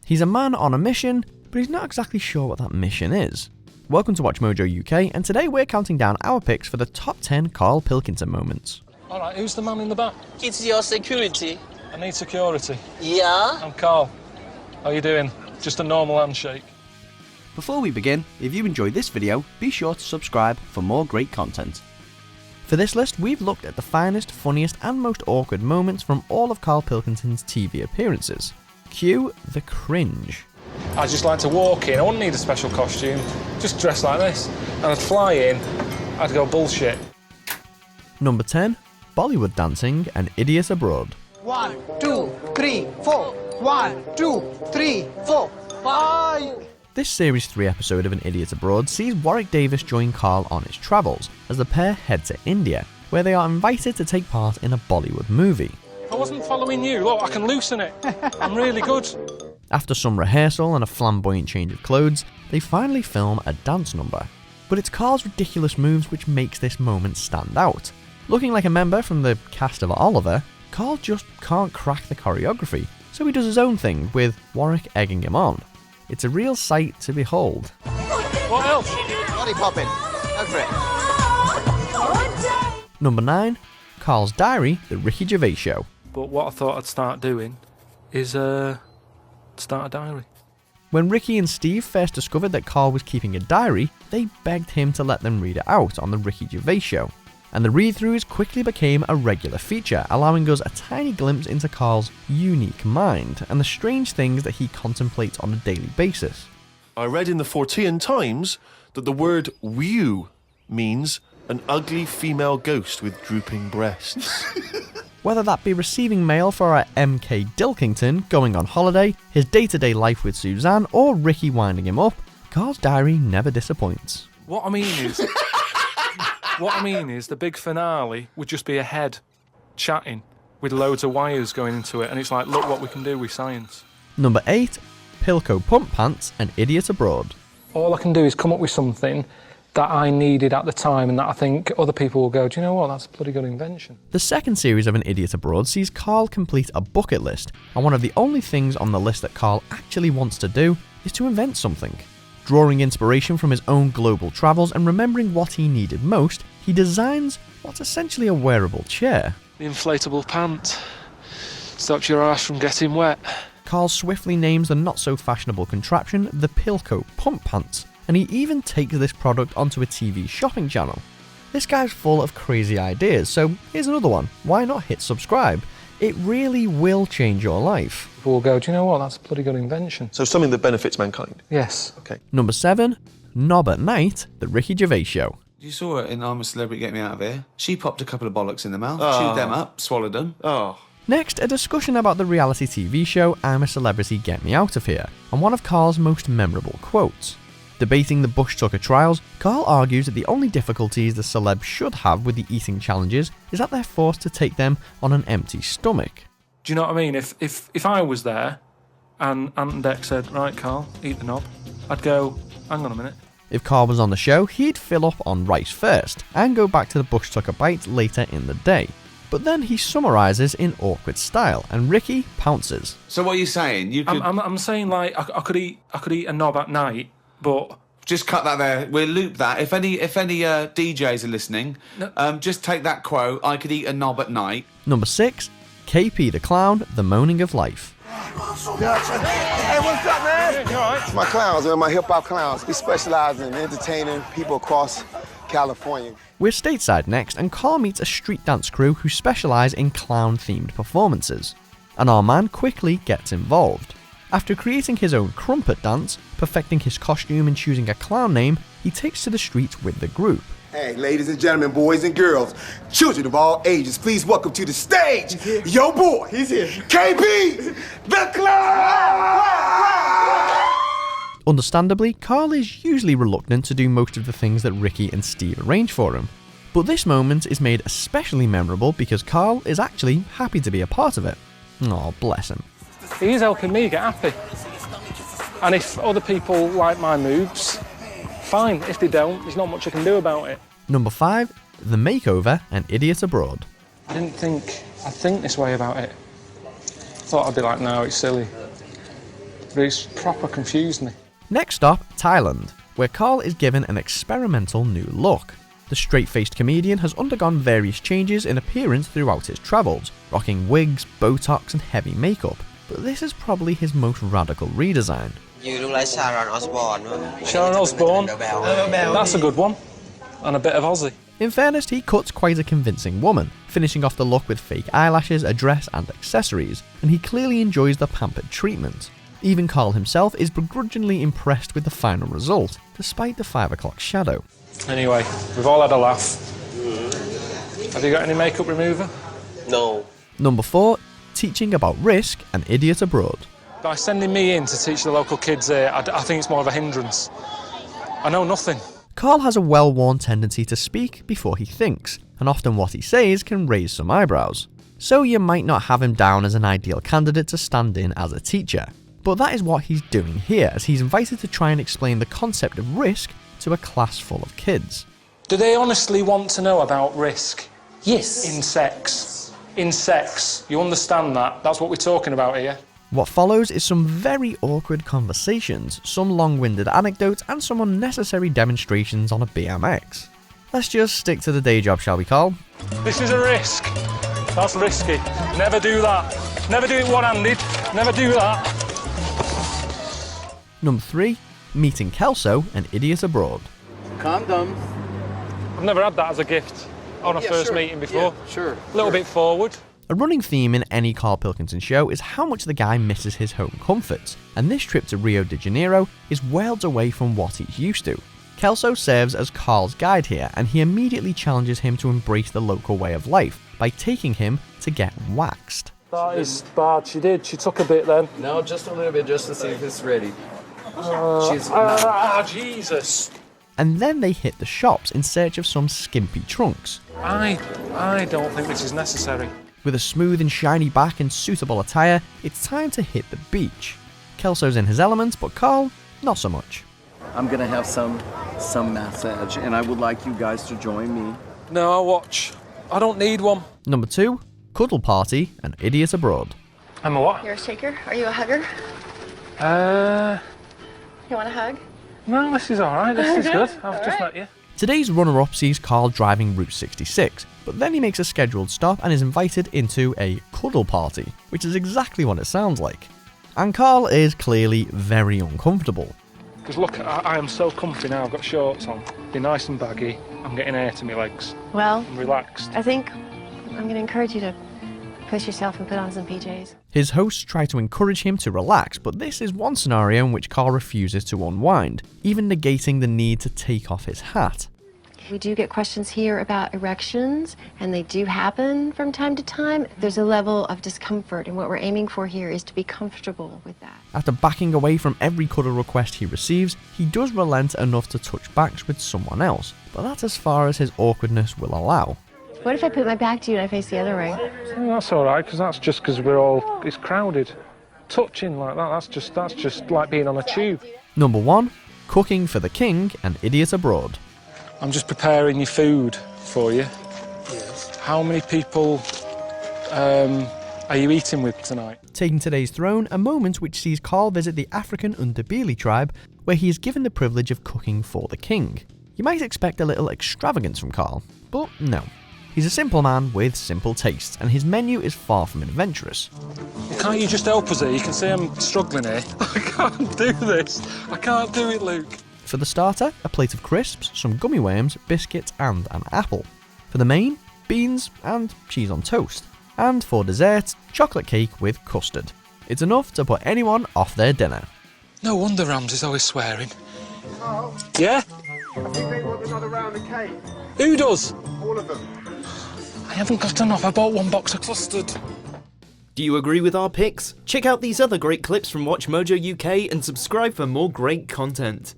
He's a man on a mission, but he's not exactly sure what that mission is. Welcome to Watch Mojo UK, and today we're counting down our picks for the top 10 Karl Pilkington moments. Alright, who's the man in the back? It's your security. I need security. Yeah? I'm Karl. How you doing? Just a normal handshake. Before we begin, if you enjoyed this video, be sure to subscribe for more great content. For this list, we've looked at the finest, funniest and most awkward moments from all of Karl Pilkington's TV appearances. Cue the cringe. I just like to walk in, I wouldn't need a special costume, just dress like this. And I'd fly in, I'd go bullshit. Number 10. Bollywood Dancing, An Idiot Abroad. 1, 2, 3, 4. 1, 2, 3, 4, 5. This Series 3 episode of An Idiot Abroad sees Warwick Davis join Karl on his travels, as the pair head to India, where they are invited to take part in a Bollywood movie. I wasn't following you, look, I can loosen it. I'm really good. After some rehearsal and a flamboyant change of clothes, they finally film a dance number. But it's Karl's ridiculous moves which makes this moment stand out. Looking like a member from the cast of Oliver, Karl just can't crack the choreography, so he does his own thing, with Warwick egging him on. It's a real sight to behold. What else? Body popping. Go for it. Number 9. Karl's Diary, The Ricky Gervais Show. But what I thought I'd start doing is start a diary. When Ricky and Steve first discovered that Karl was keeping a diary, they begged him to let them read it out on The Ricky Gervais Show. And the read-throughs quickly became a regular feature, allowing us a tiny glimpse into Karl's unique mind and the strange things that he contemplates on a daily basis. I read in the Fortean Times that the word "wew" means an ugly female ghost with drooping breasts. Whether that be receiving mail for our MK Dilkington, going on holiday, his day-to-day life with Suzanne, or Ricky winding him up, Karl's diary never disappoints. What I mean is the big finale would just be a head chatting with loads of wires going into it, and it's like, look what we can do with science. Number 8. Pilko Pump Pants, An Idiot Abroad. All I can do is come up with something that I needed at the time and that I think other people will go, do you know what, that's a bloody good invention. The second series of An Idiot Abroad sees Karl complete a bucket list, and one of the only things on the list that Karl actually wants to do is to invent something. Drawing inspiration from his own global travels and remembering what he needed most, he designs what's essentially a wearable chair. The inflatable pant stops your arse from getting wet. Karl swiftly names the not-so-fashionable contraption the Pilko Pump Pants, and he even takes this product onto a TV shopping channel. This guy's full of crazy ideas, so here's another one. Why not hit subscribe? It really will change your life. People will go, do you know what, that's a bloody good invention. So something that benefits mankind. Yes. Okay. Number 7. Knob at Night, The Ricky Gervais Show. You saw her in I'm a Celebrity, Get Me Out of Here. She popped a couple of bollocks in the mouth, Oh. chewed them up, swallowed them. Oh. Next, a discussion about the reality TV show I'm a Celebrity, Get Me Out of Here, and one of Karl's most memorable quotes. Debating the Bush Tucker trials, Karl argues that the only difficulties the celebs should have with the eating challenges is that they're forced to take them on an empty stomach. Do you know what I mean? If I was there and Ant and Dec said, right, Karl, eat the knob, I'd go, hang on a minute. If Karl was on the show, he'd fill up on rice first, and go back to the Bush Tucker bites later in the day. But then he summarises in awkward style, and Ricky pounces. So what are you saying? You could I'm saying, like, I could eat a knob at night, but just cut that there. We'll loop that. If any DJs are listening, just take that quote. I could eat a knob at night. Number 6. KP the Clown, The Moaning of Life. Hey, what's up, man? you all right? It's my clowns, man, my hip-hop clowns. We specialize in entertaining people across California. We're stateside next, and Karl meets a street dance crew who specialise in clown-themed performances. And our man quickly gets involved. After creating his own crumpet dance, perfecting his costume and choosing a clown name, he takes to the streets with the group. Hey, ladies and gentlemen, boys and girls, children of all ages, please welcome to the stage, yo boy, he's here, KP, the Clown! Understandably, Karl is usually reluctant to do most of the things that Ricky and Steve arrange for him. But this moment is made especially memorable because Karl is actually happy to be a part of it. Aw, bless him. He's helping me get happy. And if other people like my moves, fine. If they don't, there's not much I can do about it. Number 5. The Makeover, An Idiot Abroad. I didn't think I'd think this way about it. Thought I'd be like, no, it's silly. but it's proper confused me. Next stop, Thailand, where Karl is given an experimental new look. The straight-faced comedian has undergone various changes in appearance throughout his travels, rocking wigs, Botox and heavy makeup, but this is probably his most radical redesign. You look like Sharon Osbourne. Sharon Osbourne? That's a good one. And a bit of Aussie. In fairness, he cuts quite a convincing woman, finishing off the look with fake eyelashes, a dress and accessories, and he clearly enjoys the pampered treatment. Even Karl himself is begrudgingly impressed with the final result, despite the 5 o'clock shadow. Anyway, we've all had a laugh. Have you got any makeup remover? No. Number 4, teaching about risk and idiot abroad. By sending me in to teach the local kids here, I think it's more of a hindrance. I know nothing. Karl has a well-worn tendency to speak before he thinks, and often what he says can raise some eyebrows. So you might not have him down as an ideal candidate to stand in as a teacher. But that is what he's doing here, as he's invited to try and explain the concept of risk to a class full of kids. Do they honestly want to know about risk? Yes. In sex. In sex. You understand that? That's what we're talking about here. What follows is some very awkward conversations, some long-winded anecdotes and some unnecessary demonstrations on a BMX. Let's just stick to the day job, shall we, Karl? This is a risk. That's risky. Never do that. Never do it one-handed. Never do that. Number 3, meeting Celso, an idiot abroad. Condoms. I've never had that as a gift on a first meeting before. Yeah, sure. A little bit forward. A running theme in any Karl Pilkington show is how much the guy misses his home comforts, and this trip to Rio de Janeiro is worlds away from what he's used to. Celso serves as Karl's guide here, and he immediately challenges him to embrace the local way of life by taking him to get waxed. That is bad. She did. She took a bit then. No, just a little bit, just to see if it's ready. Jesus. And then they hit the shops in search of some skimpy trunks. I don't think this is necessary. With a smooth and shiny back and suitable attire, it's time to hit the beach. Celso's in his element, but Karl, not so much. I'm gonna have some massage, and I would like you guys to join me. No, I'll watch. I don't need one. Number 2, Cuddle Party, an idiot abroad. I'm a what? You're a shaker? Are you a hugger? You want a hug? No, this is alright. This is good. I've just met you. Today's runner-up sees Karl driving Route 66, but then he makes a scheduled stop and is invited into a cuddle party, which is exactly what it sounds like. And Karl is clearly very uncomfortable. Because look, I am so comfy now. I've got shorts on. They're nice and baggy. I'm getting air to my legs. Well, I'm relaxed. I think I'm going to encourage you to push yourself and put on some PJs. His hosts try to encourage him to relax, but this is one scenario in which Karl refuses to unwind, even negating the need to take off his hat. We do get questions here about erections, and they do happen from time to time. There's a level of discomfort, and what we're aiming for here is to be comfortable with that. After backing away from every cuddle request he receives, he does relent enough to touch backs with someone else, but that's as far as his awkwardness will allow. What if I put my back to you and I face the other way? That's alright, because that's just because it's crowded. Touching like that, that's just like being on a tube. Number 1, cooking for the king and idiot abroad. I'm just preparing your food for you. Yes. How many people are you eating with tonight? Taking today's throne, a moment which sees Karl visit the African Ndebele tribe, where he is given the privilege of cooking for the king. You might expect a little extravagance from Karl, but no. He's a simple man with simple tastes, and his menu is far from adventurous. Can't you just help us here? You can see I'm struggling here. I can't do this. I can't do it, Luke. For the starter, a plate of crisps, some gummy worms, biscuits and an apple. For the main, beans and cheese on toast. And for dessert, chocolate cake with custard. It's enough to put anyone off their dinner. No wonder Ramsey's always swearing. Carl? Yeah? I think they want another round of cake. Who does? All of them. I haven't got enough. I bought 1 box of custard. Do you agree with our picks? Check out these other great clips from Watch Mojo UK and subscribe for more great content.